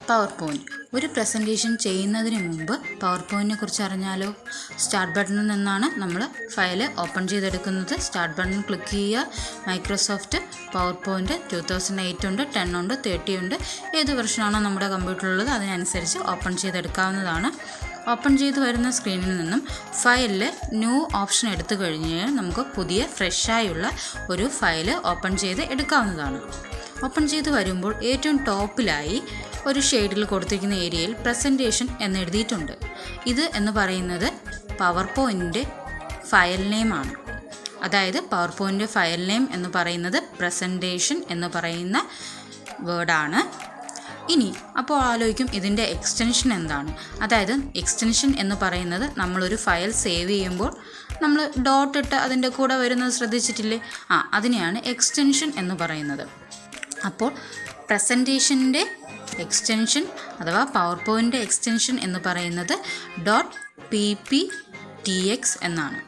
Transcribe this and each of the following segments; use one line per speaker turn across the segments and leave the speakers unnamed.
Power point. ഒരു presentation ചെയ്യുന്നതിന് മുമ്പ് പവർ പോയിൻറ്റിനെ കുറിച്ച് അറിഞ്ഞാലോ? സ്റ്റാർട്ട് ബട്ടണിൽ നിന്നാണ് നമ്മൾ ഫയൽ ഓപ്പൺ ചെയ്തെടുക്കുന്നത്. സ്റ്റാർട്ട് ബട്ടൺ ക്ലിക്ക് ചെയ്യുക. മൈക്രോസോഫ്റ്റ് പവർ പോയിൻറ്റ് 2008 ഉണ്ട്, 10 ഉണ്ട്, 30 ഉണ്ട്. ഏത് വെർഷനാണോ നമ്മുടെ കമ്പ്യൂട്ടറിലുള്ളത് അതിനനുസരിച്ച് ഓപ്പൺ ചെയ്തെടുക്കാവുന്നതാണ്. ഓപ്പൺ ചെയ്ത് വരുന്ന സ്ക്രീനിൽ നിന്നും ഫയലിൽ ന്യൂ ഓപ്ഷൻ എടുത്തു കഴിഞ്ഞാൽ നമുക്ക് പുതിയ ഫ്രഷായുള്ള ഒരു ഫയൽ ഓപ്പൺ ചെയ്ത് എടുക്കാവുന്നതാണ്. ഓപ്പൺ ചെയ്ത് വരുമ്പോൾ ഏറ്റവും ടോപ്പിലായി ഒരു ഷെയ്ഡിൽ കൊടുത്തിരിക്കുന്ന ഏരിയയിൽ പ്രസൻറ്റേഷൻ എന്നെഴുതിയിട്ടുണ്ട്. ഇത് എന്ന് പറയുന്നത് പവർ പോയിൻറ്റിൻ്റെ ഫയൽ നെയിമാണ്. അതായത് പവർ പോയിൻറ്റിൻ്റെ ഫയൽ നെയിം എന്ന് പറയുന്നത് പ്രസൻറ്റേഷൻ എന്ന് പറയുന്ന വേർഡാണ്. ഇനി അപ്പോൾ ആലോചിക്കും ഇതിൻ്റെ എക്സ്റ്റൻഷൻ എന്താണ്? അതായത് എക്സ്റ്റൻഷൻ എന്ന് പറയുന്നത് നമ്മളൊരു ഫയൽ സേവ് ചെയ്യുമ്പോൾ നമ്മൾ ഡോട്ട് ഇട്ട് അതിൻ്റെ കൂടെ വരുന്നത് ശ്രദ്ധിച്ചിട്ടില്ലേ? അതിനെയാണ് എക്സ്റ്റൻഷൻ എന്ന് പറയുന്നത്. അപ്പോൾ പ്രസൻറ്റേഷൻ്റെ എക്സ്റ്റൻഷൻ അഥവാ പവർ പോയിൻ്റ് എക്സ്റ്റൻഷൻ എന്ന് പറയുന്നത് .pptx എന്നാണ്.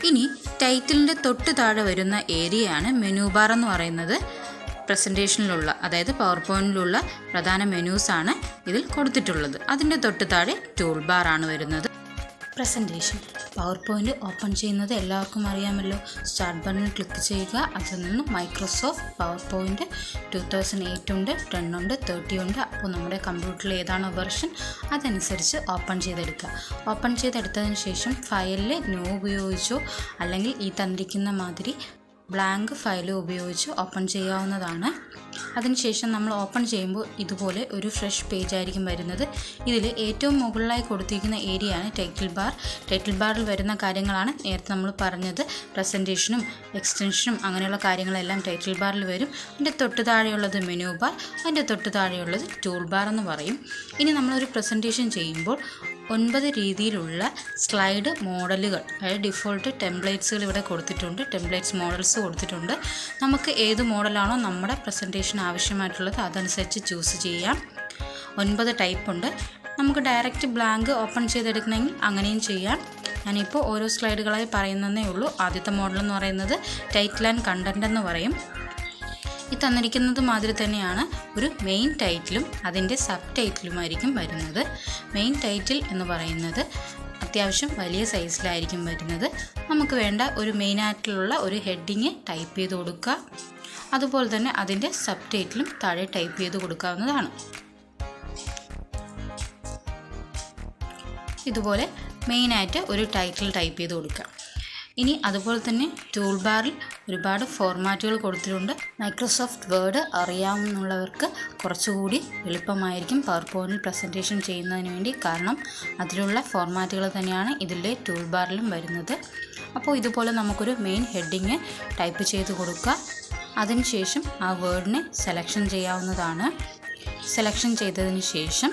ഇനി ടൈറ്റിലിൻ്റെ തൊട്ട് താഴെ വരുന്ന ഏരിയയാണ് മെനു ബാർ എന്ന് പറയുന്നത്. പ്രസൻറ്റേഷനിലുള്ള അതായത് പവർ പോയിൻറ്റിലുള്ള പ്രധാന മെനൂസാണ് ഇതിൽ കൊടുത്തിട്ടുള്ളത്. അതിൻ്റെ തൊട്ട് താഴെ ടൂൾ ബാർ ആണ് വരുന്നത്. പ്രസൻറ്റേഷൻ പവർ പോയിൻറ്റ് ഓപ്പൺ ചെയ്യുന്നത് എല്ലാവർക്കും അറിയാമല്ലോ. സ്റ്റാർട്ട് ബട്ടണിൽ ക്ലിക്ക് ചെയ്യുക. അതിൽ നിന്ന് മൈക്രോസോഫ്റ്റ് പവർ പോയിൻറ്റ് 2008 ഉണ്ട്, 10 ഉണ്ട്, 30 ഉണ്ട്. അപ്പോൾ നമ്മുടെ കമ്പ്യൂട്ടറിൽ ഏതാണോ വെർഷൻ അതനുസരിച്ച് ഓപ്പൺ ചെയ്തെടുക്കുക. ഓപ്പൺ ചെയ്തെടുത്തതിന് ശേഷം ഫയലിൽ ന്യൂ ഉപയോഗിച്ചോ അല്ലെങ്കിൽ ഈ തന്നിരിക്കുന്ന മാതിരി ബ്ലാങ്ക് ഫയൽ ഉപയോഗിച്ച് ഓപ്പൺ ചെയ്യാവുന്നതാണ്. അതിനുശേഷം നമ്മൾ ഓപ്പൺ ചെയ്യുമ്പോൾ ഇതുപോലെ ഒരു ഫ്രഷ് പേജ് ആയിരിക്കും വരുന്നത്. ഇതിൽ ഏറ്റവും മുകളിലായി കൊടുത്തിരിക്കുന്ന ഏരിയയാണ് ടൈറ്റിൽ ബാർ. ടൈറ്റിൽ ബാറിൽ വരുന്ന കാര്യങ്ങളാണ് നേരത്തെ നമ്മൾ പറഞ്ഞത്. പ്രസൻറ്റേഷനും എക്സ്റ്റൻഷനും അങ്ങനെയുള്ള കാര്യങ്ങളെല്ലാം ടൈറ്റിൽ ബാറിൽ വരും. അതിൻ്റെ തൊട്ട് താഴെയുള്ളത് മെനു ബാർ, അതിൻ്റെ തൊട്ട് താഴെയുള്ളത് ടൂൾ ബാർ എന്ന് പറയും. ഇനി നമ്മളൊരു പ്രസൻറ്റേഷൻ ചെയ്യുമ്പോൾ 9 രീതിയിലുള്ള സ്ലൈഡ് മോഡലുകൾ, അതായത് ഡിഫോൾട്ട് ടെംപ്ലേറ്റ്സുകൾ ഇവിടെ കൊടുത്തിട്ടുണ്ട്. ടെംപ്ലേറ്റ്സ് മോഡൽസ് കൊടുത്തിട്ടുണ്ട്. നമുക്ക് ഏത് മോഡലാണോ നമ്മുടെ പ്രസൻറ്റേഷൻ ആവശ്യമായിട്ടുള്ളത് അതനുസരിച്ച് ചൂസ് ചെയ്യാം. 9 ടൈപ്പ് ഉണ്ട്. നമുക്ക് ഡയറക്റ്റ് ബ്ലാങ്ക് ഓപ്പൺ ചെയ്തെടുക്കണമെങ്കിൽ അങ്ങനെയും ചെയ്യാം. ഞാനിപ്പോൾ ഓരോ സ്ലൈഡുകളായി പറയുന്നതേ ഉള്ളൂ. ആദ്യത്തെ മോഡൽ എന്ന് പറയുന്നത് ടൈറ്റിൽ ആൻഡ് കണ്ടൻറ് എന്ന് പറയും. ഈ തന്നിരിക്കുന്നത് മാതിരി തന്നെയാണ് ഒരു മെയിൻ ടൈറ്റിലും അതിൻ്റെ സബ് ടൈറ്റിലുമായിരിക്കും വരുന്നത്. മെയിൻ ടൈറ്റിൽ എന്ന് പറയുന്നത് അത്യാവശ്യം വലിയ സൈസിലായിരിക്കും വരുന്നത്. നമുക്ക് വേണ്ട ഒരു മെയിനായിട്ടുള്ള ഒരു ഹെഡിങ് ടൈപ്പ് ചെയ്ത് കൊടുക്കുക. അതുപോലെ തന്നെ അതിൻ്റെ സബ് ടൈറ്റിലും താഴെ ടൈപ്പ് ചെയ്ത് കൊടുക്കാവുന്നതാണ്. ഇതുപോലെ മെയിനായിട്ട് ഒരു ടൈറ്റിൽ ടൈപ്പ് ചെയ്ത് കൊടുക്കുക. ഇനി അതുപോലെ തന്നെ ടൂൾ ബാറിൽ ഒരുപാട് ഫോർമാറ്റുകൾ കൊടുത്തിട്ടുണ്ട്. മൈക്രോസോഫ്റ്റ് വേർഡ് അറിയാവുന്നവർക്ക് കുറച്ചുകൂടി എളുപ്പമായിരിക്കും പവർ പോയിൻറ്റിൽ പ്രസൻറ്റേഷൻ ചെയ്യുന്നതിന് വേണ്ടി. കാരണം അതിലുള്ള ഫോർമാറ്റുകൾ തന്നെയാണ് ഇതിലെ ടൂൾ ബാറിലും വരുന്നത്. അപ്പോൾ ഇതുപോലെ നമുക്കൊരു മെയിൻ ഹെഡിങ് ടൈപ്പ് ചെയ്ത് കൊടുക്കുക. അതിനുശേഷം ആ വേർഡിനെ സെലക്ഷൻ ചെയ്യാവുന്നതാണ്. സെലക്ഷൻ ചെയ്തതിന് ശേഷം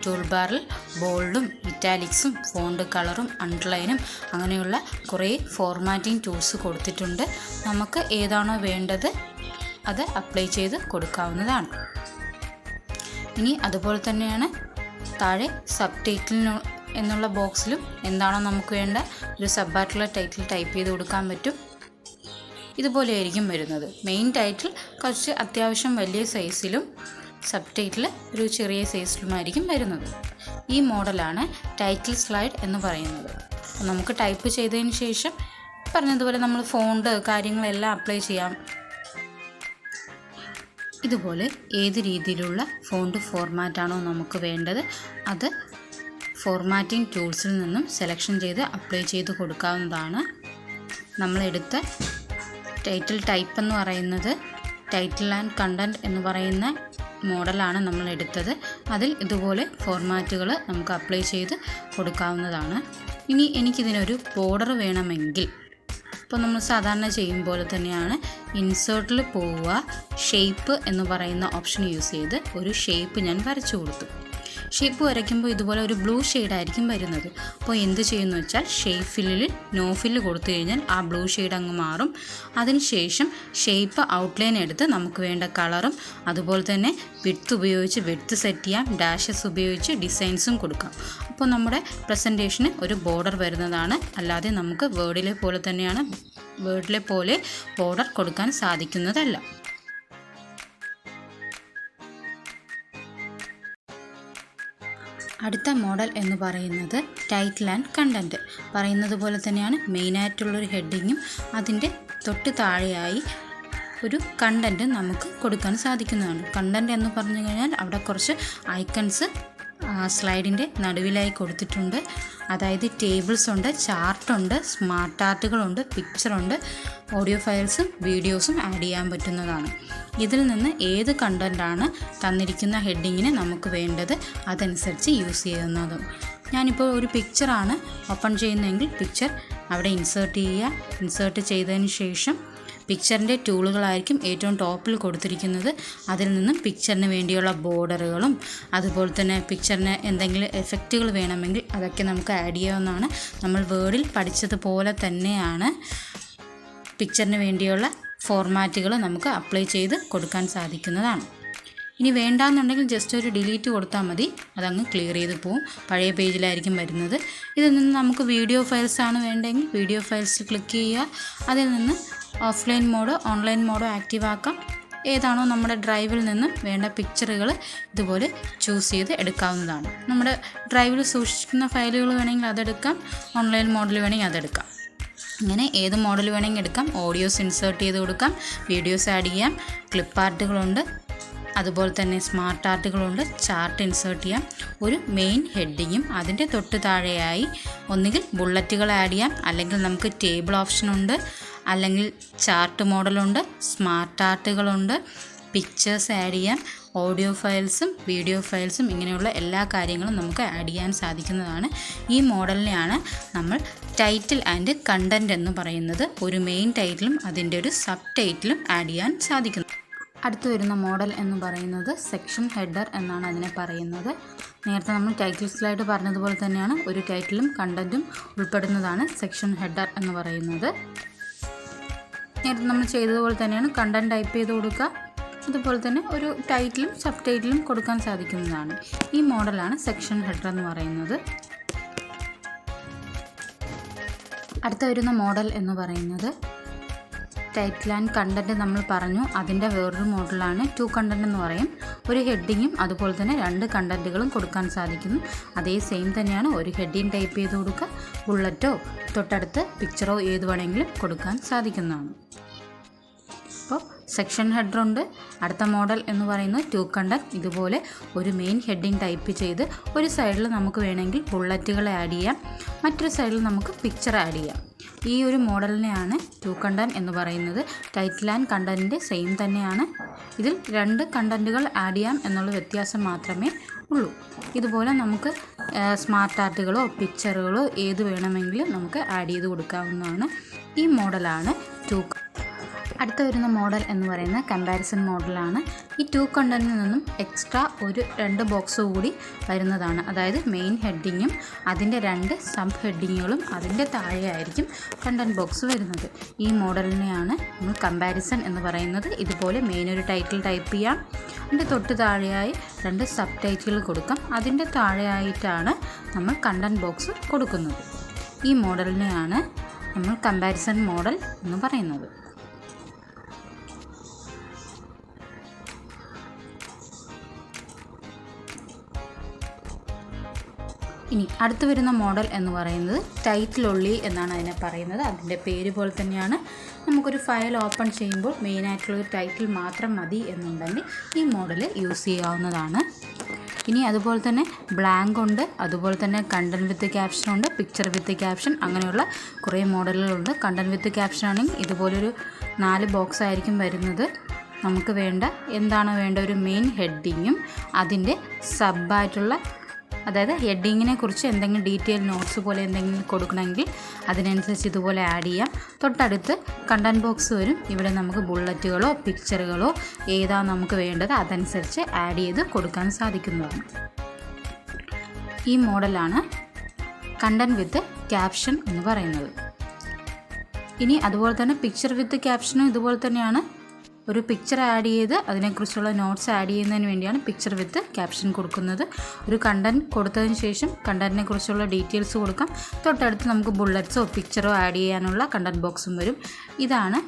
ടൂൾ ബാറിൽ ബോൾഡും ഇറ്റാലിക്സും ഫോണ്ട് കളറും അണ്ടർലൈനും അങ്ങനെയുള്ള കുറേ ഫോർമാറ്റിംഗ് ടൂൾസ് കൊടുത്തിട്ടുണ്ട്. നമുക്ക് ഏതാണോ വേണ്ടത് അത് അപ്ലൈ ചെയ്ത് കൊടുക്കാവുന്നതാണ്. ഇനി അതുപോലെ തന്നെയാണ് താഴെ സബ് ടൈറ്റിൽ എന്നുള്ള ബോക്സിലും എന്താണോ നമുക്ക് വേണ്ട ഒരു സബ്ബായിട്ടുള്ള ടൈറ്റിൽ ടൈപ്പ് ചെയ്ത് കൊടുക്കാൻ പറ്റും. ഇതുപോലെയായിരിക്കും വരുന്നത്. മെയിൻ ടൈറ്റിൽ കുറച്ച് അത്യാവശ്യം വലിയ സൈസിലും സബ് ടൈറ്റിൽ ഒരു ചെറിയ സൈസിലുമായിരിക്കും വരുന്നത്. ഈ മോഡലാണ് ടൈറ്റിൽ സ്ലൈഡ് എന്ന് പറയുന്നത്. നമുക്ക് ടൈപ്പ് ചെയ്തതിന് ശേഷം പറഞ്ഞതുപോലെ നമ്മൾ ഫോണ്ട് കാര്യങ്ങളെല്ലാം അപ്ലൈ ചെയ്യാം. ഇതുപോലെ ഏത് രീതിയിലുള്ള ഫോണ്ട് ഫോർമാറ്റാണോ നമുക്ക് വേണ്ടത് അത് ഫോർമാറ്റിംഗ് ടൂൾസിൽ നിന്നും സെലക്ഷൻ ചെയ്ത് അപ്ലൈ ചെയ്ത് കൊടുക്കാവുന്നതാണ്. നമ്മളെടുത്ത ടൈറ്റിൽ ടൈപ്പ് എന്ന് പറയുന്നത് ടൈറ്റിൽ ആൻഡ് കണ്ടൻറ് എന്ന് പറയുന്ന മോഡലാണ് നമ്മൾ എടുത്തത്. അതിൽ ഇതുപോലെ ഫോർമാറ്റുകൾ നമുക്ക് അപ്ലൈ ചെയ്ത് കൊടുക്കാവുന്നതാണ്. ഇനി എനിക്കിതിനൊരു ബോർഡർ വേണമെങ്കിൽ ഇപ്പോൾ നമ്മൾ സാധാരണ ചെയ്യും പോലെ തന്നെയാണ് ഇൻസേർട്ടിൽ പോവുക. ഷേപ്പ് എന്ന് പറയുന്ന ഓപ്ഷൻ യൂസ് ചെയ്ത് ഒരു ഷേപ്പ് ഞാൻ വരച്ചു കൊടുത്തു. ഷേപ്പ് വരയ്ക്കുമ്പോൾ ഇതുപോലെ ഒരു ബ്ലൂ ഷെയ്ഡായിരിക്കും വരുന്നത്. അപ്പോൾ എന്ത് ചെയ്യുമെന്ന് വെച്ചാൽ ഷേപ്പ് ഫില്ലിൽ നോ ഫില്ല് കൊടുത്തു കഴിഞ്ഞാൽ ആ ബ്ലൂ ഷെയ്ഡ് അങ്ങ് മാറും. അതിനുശേഷം ഷേപ്പ് ഔട്ട്ലൈൻ എടുത്ത് നമുക്ക് വേണ്ട കളറും അതുപോലെ തന്നെ വിഡ്ത്ത് ഉപയോഗിച്ച് വിഡ്ത്ത് സെറ്റ് ചെയ്യാം. ഡാഷസ് ഉപയോഗിച്ച് ഡിസൈൻസും കൊടുക്കാം. അപ്പോൾ നമ്മുടെ പ്രസൻറ്റേഷന് ഒരു ബോർഡർ വരുന്നതാണ്. അല്ലാതെ നമുക്ക് വേർഡിലെ പോലെ ബോർഡർ കൊടുക്കാൻ സാധിക്കുന്നതല്ല. അടുത്ത മോഡൽ എന്ന് പറയുന്നത് ടൈറ്റിൽ ആൻഡ് കണ്ടൻറ്റ്. പറയുന്നത് പോലെ തന്നെയാണ് മെയിനായിട്ടുള്ളൊരു ഹെഡിങ്ങും അതിൻ്റെ തൊട്ട് താഴെയായി ഒരു കണ്ടൻറ്റ് നമുക്ക് കൊടുക്കാൻ സാധിക്കുന്നതാണ്. കണ്ടൻറ്റ് എന്ന് പറഞ്ഞു കഴിഞ്ഞാൽ അവിടെ കുറച്ച് ഐക്കൺസ് സ്ലൈഡിൻ്റെ നടുവിലായി കൊടുത്തിട്ടുണ്ട്. അതായത് ടേബിൾസ് ഉണ്ട്, ചാർട്ടുണ്ട്, സ്മാർട്ട് ആർട്ടുകളുണ്ട്, പിക്ചറുണ്ട്, ഓഡിയോ ഫയൽസും വീഡിയോസും ആഡ് ചെയ്യാൻ പറ്റുന്നതാണ്. ഇതിൽ നിന്ന് ഏത് കണ്ടൻറ്റാണ് തന്നിരിക്കുന്ന ഹെഡിങ്ങിന് നമുക്ക് വേണ്ടത് അതനുസരിച്ച് യൂസ് ചെയ്യുന്നതും. ഞാനിപ്പോൾ ഒരു പിക്ചറാണ് ഓപ്പൺ ചെയ്യുന്നതെങ്കിൽ പിക്ചർ അവിടെ ഇൻസേർട്ട് ചെയ്യുക. ഇൻസേർട്ട് ചെയ്തതിന് ശേഷം പിക്ചറിൻ്റെ ടൂളുകളായിരിക്കും ഏറ്റവും ടോപ്പിൽ കൊടുത്തിരിക്കുന്നത്. അതിൽ നിന്നും പിക്ചറിന് വേണ്ടിയുള്ള ബോർഡറുകളും അതുപോലെ തന്നെ പിക്ചറിന് എന്തെങ്കിലും എഫക്റ്റുകൾ വേണമെങ്കിൽ അതൊക്കെ നമുക്ക് ആഡ് ചെയ്യാവുന്നതാണ്. നമ്മൾ വേർഡിൽ പഠിച്ചതുപോലെ തന്നെയാണ് പിക്ചറിന് വേണ്ടിയുള്ള ഫോർമാറ്റുകൾ നമുക്ക് അപ്ലൈ ചെയ്ത് കൊടുക്കാൻ സാധിക്കുന്നതാണ്. ഇനി വേണ്ടാന്നുണ്ടെങ്കിൽ ജസ്റ്റ് ഒരു ഡിലീറ്റ് കൊടുത്താൽ മതി, അതങ്ങ് ക്ലിയർ ചെയ്ത് പോവും. പഴയ പേജിലായിരിക്കും വരുന്നത്. ഇതിൽ നിന്ന് നമുക്ക് വീഡിയോ ഫയൽസാണ് വേണ്ടെങ്കിൽ വീഡിയോ ഫയൽസ് ക്ലിക്ക് ചെയ്യുക. അതിൽ നിന്ന് ഓഫ്ലൈൻ മോഡോ ഓൺലൈൻ മോഡോ ആക്റ്റീവ് ആക്കാം. ഏതാണോ നമ്മുടെ ഡ്രൈവിൽ നിന്നും വേണ്ട പിക്ചറുകൾ ഇതുപോലെ ചൂസ് ചെയ്ത് എടുക്കാവുന്നതാണ്. നമ്മുടെ ഡ്രൈവിൽ സൂക്ഷിക്കുന്ന ഫയലുകൾ വേണമെങ്കിൽ അതെടുക്കാം, ഓൺലൈൻ മോഡൽ വേണമെങ്കിൽ അതെടുക്കാം. ഇങ്ങനെ ഏത് മോഡൽ വേണമെങ്കിൽ എടുക്കാം. ഓഡിയോസ് ഇൻസേർട്ട് ചെയ്ത് കൊടുക്കാം, വീഡിയോസ് ആഡ് ചെയ്യാം, ക്ലിപ്പ് ആർട്ടുകളുണ്ട്, അതുപോലെ തന്നെ സ്മാർട്ട് ആർട്ടുകളുണ്ട്, ചാർട്ട് ഇൻസേർട്ട് ചെയ്യാം. ഒരു മെയിൻ ഹെഡിങ്ങും അതിൻ്റെ തൊട്ട് താഴെയായി ഒന്നുകിൽ ബുള്ളറ്റുകൾ ആഡ് ചെയ്യാം, അല്ലെങ്കിൽ നമുക്ക് ടേബിൾ ഓപ്ഷനുണ്ട്, അല്ലെങ്കിൽ ചാർട്ട് മോഡലുണ്ട്, സ്മാർട്ട് ആർട്ടുകളുണ്ട്, പിക്ചേഴ്സ് ആഡ് ചെയ്യാം, ഓഡിയോ ഫയൽസും വീഡിയോ ഫയൽസും ഇങ്ങനെയുള്ള എല്ലാ കാര്യങ്ങളും നമുക്ക് ആഡ് ചെയ്യാൻ സാധിക്കുന്നതാണ്. ഈ മോഡലിനെയാണ് നമ്മൾ ടൈറ്റിൽ ആൻഡ് കണ്ടൻറ്റ് എന്ന് പറയുന്നത്. ഒരു മെയിൻ ടൈറ്റിലും അതിൻ്റെ ഒരു സബ് ടൈറ്റിലും ആഡ് ചെയ്യാൻ സാധിക്കുന്നു. അടുത്ത് വരുന്ന മോഡൽ എന്ന് പറയുന്നത് സെക്ഷൻ ഹെഡർ എന്നാണ് അതിനെ പറയുന്നത്. നേരത്തെ നമ്മൾ ടൈറ്റിൽ സ്ലൈഡ് പറഞ്ഞതുപോലെ തന്നെയാണ് ഒരു ടൈറ്റിലും കണ്ടൻറ്റും ഉൾപ്പെടുന്നതാണ് സെക്ഷൻ ഹെഡർ എന്ന് പറയുന്നത്. നേരത്തെ നമ്മൾ ചെയ്തതുപോലെ തന്നെയാണ് കണ്ടൻറ്റ് ടൈപ്പ് ചെയ്ത് കൊടുക്കുക. അതുപോലെ തന്നെ ഒരു ടൈറ്റിലും സബ് ടൈറ്റിലും കൊടുക്കാൻ സാധിക്കുന്നതാണ്. ഈ മോഡലാണ് സെക്ഷൻ ഹെഡർ എന്ന് പറയുന്നത്. അടുത്ത വരുന്ന മോഡൽ എന്ന് പറയുന്നത് ടൈറ്റിൽ ആൻഡ് കണ്ടൻറ്റ് നമ്മൾ പറഞ്ഞു. അതിൻ്റെ വേറൊരു മോഡലാണ് ടു കണ്ടൻറ്റ് എന്ന് പറയും. ഒരു ഹെഡിങ്ങും അതുപോലെ തന്നെ രണ്ട് കണ്ടൻറ്റുകളും കൊടുക്കാൻ സാധിക്കുന്നു. അതേ സെയിം തന്നെയാണ്. ഒരു ഹെഡിങ് ടൈപ്പ് ചെയ്ത് കൊടുക്കുക, ബുള്ളറ്റോ തൊട്ടടുത്ത് പിക്ചറോ ഏത് വേണമെങ്കിലും കൊടുക്കാൻ സാധിക്കുന്നതാണ്. അപ്പോൾ സെക്ഷൻ ഹെഡറുണ്ട്. അടുത്ത മോഡൽ എന്ന് പറയുന്നത് ടു കണ്ടൻറ്റ്. ഇതുപോലെ ഒരു മെയിൻ ഹെഡിങ് ടൈപ്പ് ചെയ്ത് ഒരു സൈഡിൽ നമുക്ക് വേണമെങ്കിൽ ബുള്ളറ്റുകൾ ആഡ് ചെയ്യാം, മറ്റൊരു സൈഡിൽ നമുക്ക് പിക്ചർ ആഡ് ചെയ്യാം. ഈ ഒരു മോഡലിനെയാണ് ടു കണ്ടൻറ്റ് എന്ന് പറയുന്നത്. ടൈറ്റിൽ ആൻഡ് കണ്ടൻറ്റിൻ്റെ സെയിം തന്നെയാണ്. ഇതിൽ രണ്ട് കണ്ടൻറ്റുകൾ ആഡ് ചെയ്യാം എന്നുള്ള വ്യത്യാസം മാത്രമേ ഉള്ളൂ. ഇതുപോലെ നമുക്ക് സ്മാർട്ട് ആർട്ടുകളോ പിക്ചറുകളോ ഏത് വേണമെങ്കിലും നമുക്ക് ആഡ് ചെയ്ത് കൊടുക്കാവുന്നതാണ്. ഈ മോഡലാണ് ടു. അടുത്ത വരുന്ന മോഡൽ എന്ന് പറയുന്നത് കമ്പാരിസൺ മോഡലാണ്. ഈ ടു കണ്ടൻറ്റിൽ നിന്നും എക്സ്ട്രാ ഒരു 2 ബോക്സ് കൂടി വരുന്നതാണ്. അതായത് മെയിൻ ഹെഡിങ്ങും അതിൻ്റെ 2 സബ് ഹെഡിങ്ങുകളും അതിൻ്റെ താഴെയായിരിക്കും കണ്ടൻറ്റ് ബോക്സ് വരുന്നത്. ഈ മോഡലിനെയാണ് നമ്മൾ കമ്പാരിസൺ എന്ന് പറയുന്നത്. ഇതുപോലെ മെയിൻ ഒരു ടൈറ്റിൽ ടൈപ്പ് ചെയ്യാം, അതിൻ്റെ തൊട്ട് താഴെയായി 2 സബ് ടൈറ്റിലുകൾ കൊടുക്കാം, അതിൻ്റെ താഴെയായിട്ടാണ് നമ്മൾ കണ്ടൻറ്റ് ബോക്സ് കൊടുക്കുന്നത്. ഈ മോഡലിനെയാണ് നമ്മൾ കമ്പാരിസൺ മോഡൽ എന്ന് പറയുന്നത്. ഇനി അടുത്ത് വരുന്ന മോഡൽ എന്ന് പറയുന്നത് ടൈറ്റിൽ ഒള്ളി എന്നാണ് അതിനെ പറയുന്നത്. അതിൻ്റെ പേര് പോലെ തന്നെയാണ്. നമുക്കൊരു ഫയൽ ഓപ്പൺ ചെയ്യുമ്പോൾ മെയിനായിട്ടുള്ളൊരു ടൈറ്റിൽ മാത്രം മതി എന്നുണ്ടെങ്കിൽ ഈ മോഡൽ യൂസ് ചെയ്യാവുന്നതാണ്. ഇനി അതുപോലെ തന്നെ ബ്ലാങ്ക് ഉണ്ട്, അതുപോലെ തന്നെ കണ്ടൻറ്റ് വിത്ത് ക്യാപ്ഷൻ ഉണ്ട്, പിക്ചർ വിത്ത് ക്യാപ്ഷൻ, അങ്ങനെയുള്ള കുറേ മോഡലുകളുണ്ട്. കണ്ടൻറ്റ് വിത്ത് ക്യാപ്ഷൻ ആണെങ്കിൽ ഇതുപോലൊരു 4 ബോക്സ് ആയിരിക്കും വരുന്നത്. നമുക്ക് വേണ്ട എന്താണോ വേണ്ട ഒരു മെയിൻ ഹെഡിങ്ങും അതിൻ്റെ സബായിട്ടുള്ള, അതായത് ഹെഡിങ്ങിനെ കുറിച്ച് എന്തെങ്കിലും ഡീറ്റെയിൽ നോട്ട്സ് പോലെ എന്തെങ്കിലും കൊടുക്കണമെങ്കിൽ അതിനനുസരിച്ച് ഇതുപോലെ ആഡ് ചെയ്യാം. തൊട്ടടുത്ത് കണ്ടൻറ്റ് ബോക്സ് വരും. ഇവിടെ നമുക്ക് ബുള്ളറ്റുകളോ പിക്ചറുകളോ ഏതാണ് നമുക്ക് വേണ്ടത് അതനുസരിച്ച് ആഡ് ചെയ്ത് കൊടുക്കാൻ സാധിക്കുന്നതാണ്. ഈ മോഡലാണ് കണ്ടൻറ്റ് വിത്ത് ക്യാപ്ഷൻ എന്ന് പറയുന്നത്. ഇനി അതുപോലെ തന്നെ പിക്ചർ വിത്ത് ക്യാപ്ഷനും ഇതുപോലെ തന്നെയാണ്. ഒരു പിക്ചർ ആഡ് ചെയ്ത് അതിനെക്കുറിച്ചുള്ള നോട്ട്സ് ആഡ് ചെയ്യുന്നതിന് വേണ്ടിയാണ് പിക്ചർ വിത്ത് ക്യാപ്ഷൻ കൊടുക്കുന്നത്. ഒരു കണ്ടൻറ്റ് കൊടുത്തതിന് ശേഷം കണ്ടൻറ്റിനെ കുറിച്ചുള്ള ഡീറ്റെയിൽസ് കൊടുക്കാം. തൊട്ടടുത്ത് നമുക്ക് ബുള്ളറ്റ്സോ പിക്ചറോ ആഡ് ചെയ്യാനുള്ള കണ്ടൻറ്റ് ബോക്സും വരും. ഇതാണ്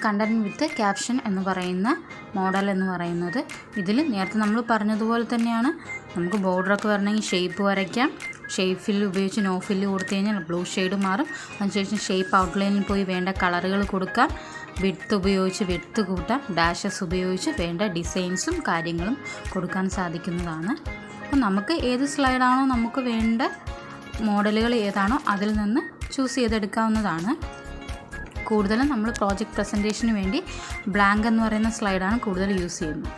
കണ്ടൻറ്റ് വിത്ത് ക്യാപ്ഷൻ എന്ന് പറയുന്ന മോഡൽ എന്ന് പറയുന്നത്. ഇതിൽ നേരത്തെ നമ്മൾ പറഞ്ഞതുപോലെ തന്നെയാണ് നമുക്ക് ബോർഡറൊക്കെ വരണമെങ്കിൽ ഷേപ്പ് വരയ്ക്കാം. ഷേപ്പ് ഫില്ല് ഉപയോഗിച്ച് നോ ഫില്ല് കൊടുത്തു കഴിഞ്ഞാൽ ബ്ലൂ ഷെയ്ഡ് മാറും. അതിനുശേഷം ഷേപ്പ് ഔട്ട്ലൈനിൽ പോയി വേണ്ട കളറുകൾ കൊടുക്കാം. വിഡ്ത്ത് ഉപയോഗിച്ച് വിഡ്ത്ത് കൂട്ടാം. ഡാഷസ് ഉപയോഗിച്ച് വേണ്ട ഡിസൈൻസും കാര്യങ്ങളും കൊടുക്കാൻ സാധിക്കുന്നതാണ്. അപ്പോൾ നമുക്ക് ഏത് സ്ലൈഡാണോ നമുക്ക് വേണ്ട മോഡലുകൾ ഏതാണോ അതിൽ നിന്ന് ചൂസ് ചെയ്തെടുക്കാവുന്നതാണ്. കൂടുതലും നമ്മൾ പ്രോജക്റ്റ് പ്രസൻറ്റേഷന് വേണ്ടി ബ്ലാങ്ക് എന്ന് പറയുന്ന സ്ലൈഡാണ് കൂടുതൽ യൂസ് ചെയ്യുന്നത്.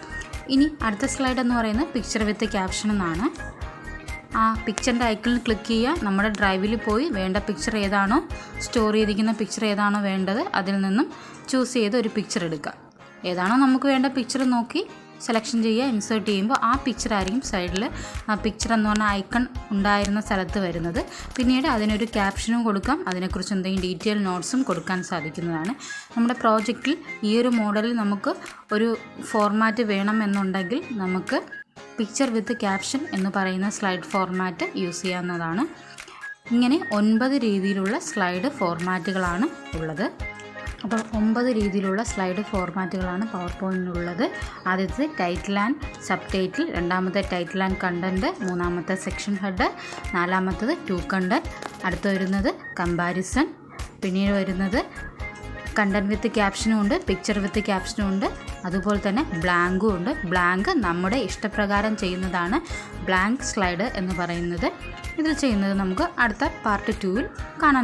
ഇനി അടുത്ത സ്ലൈഡ് എന്ന് പറയുന്നത് പിക്ചർ വിത്ത് ക്യാപ്ഷൻ എന്നാണ്. ആ പിക്ചറിൻ്റെ ഐക്കണിൽ ക്ലിക്ക് ചെയ്യുക. നമ്മുടെ ഡ്രൈവിൽ പോയി വേണ്ട പിക്ചർ ഏതാണോ സ്റ്റോർ ചെയ്തിരിക്കുന്ന പിക്ചർ ഏതാണോ വേണ്ടത് അതിൽ നിന്നും ചൂസ് ചെയ്ത് ഒരു പിക്ചർ എടുക്കുക. ഏതാണോ നമുക്ക് വേണ്ട പിക്ചർ നോക്കി സെലക്ഷൻ ചെയ്യുക. ഇൻസേർട്ട് ചെയ്യുമ്പോൾ ആ പിക്ചർ ആയിരിക്കും സൈഡിൽ ആ പിക്ചർ എന്ന് പറഞ്ഞ ഐക്കൺ ഉണ്ടായിരുന്ന സ്ഥലത്ത് വരുന്നത്. പിന്നീട് അതിനൊരു ക്യാപ്ഷനും കൊടുക്കാം. അതിനെക്കുറിച്ച് എന്തെങ്കിലും ഡീറ്റെയിൽ നോട്ട്സും കൊടുക്കാൻ സാധിക്കുന്നതാണ്. നമ്മുടെ പ്രോജക്റ്റിൽ ഈ ഒരു മോഡലിൽ നമുക്ക് ഒരു ഫോർമാറ്റ് വേണം എന്നുണ്ടെങ്കിൽ നമുക്ക് പിക്ചർ വിത്ത് ക്യാപ്ഷൻ എന്ന് പറയുന്ന സ്ലൈഡ് ഫോർമാറ്റ് യൂസ് ചെയ്യാവുന്നതാണ്. ഇങ്ങനെ 9 രീതിയിലുള്ള സ്ലൈഡ് ഫോർമാറ്റുകളാണ് ഉള്ളത്. അപ്പോൾ 9 രീതിയിലുള്ള സ്ലൈഡ് ഫോർമാറ്റുകളാണ് പവർ പോയിൻറ്റിനുള്ളത്. ആദ്യത്തെ ടൈറ്റിൽ ആൻഡ് സബ് ടൈറ്റിൽ, രണ്ടാമത്തെ ടൈറ്റിൽ ആൻഡ് കണ്ടൻറ്റ്, മൂന്നാമത്തെ സെക്ഷൻ ഹെഡ്, നാലാമത്തത് ടു കണ്ടൻറ്റ്, അടുത്ത് വരുന്നത് കമ്പാരിസൺ, പിന്നീട് വരുന്നത് കണ്ടൻറ്റ് വിത്ത് ക്യാപ്ഷനും ഉണ്ട്, പിക്ചർ വിത്ത് ക്യാപ്ഷനും ഉണ്ട്, അതുപോലെ തന്നെ ബ്ലാങ്കും ഉണ്ട്. ബ്ലാങ്ക് നമ്മുടെ ഇഷ്ടപ്രകാരം ചെയ്യുന്നതാണ് ബ്ലാങ്ക് സ്ലൈഡ് എന്ന് പറയുന്നത്. ഇതിൽ ചെയ്യുന്നത് നമുക്ക് അടുത്ത പാർട്ട് 2-ൽ കാണാൻ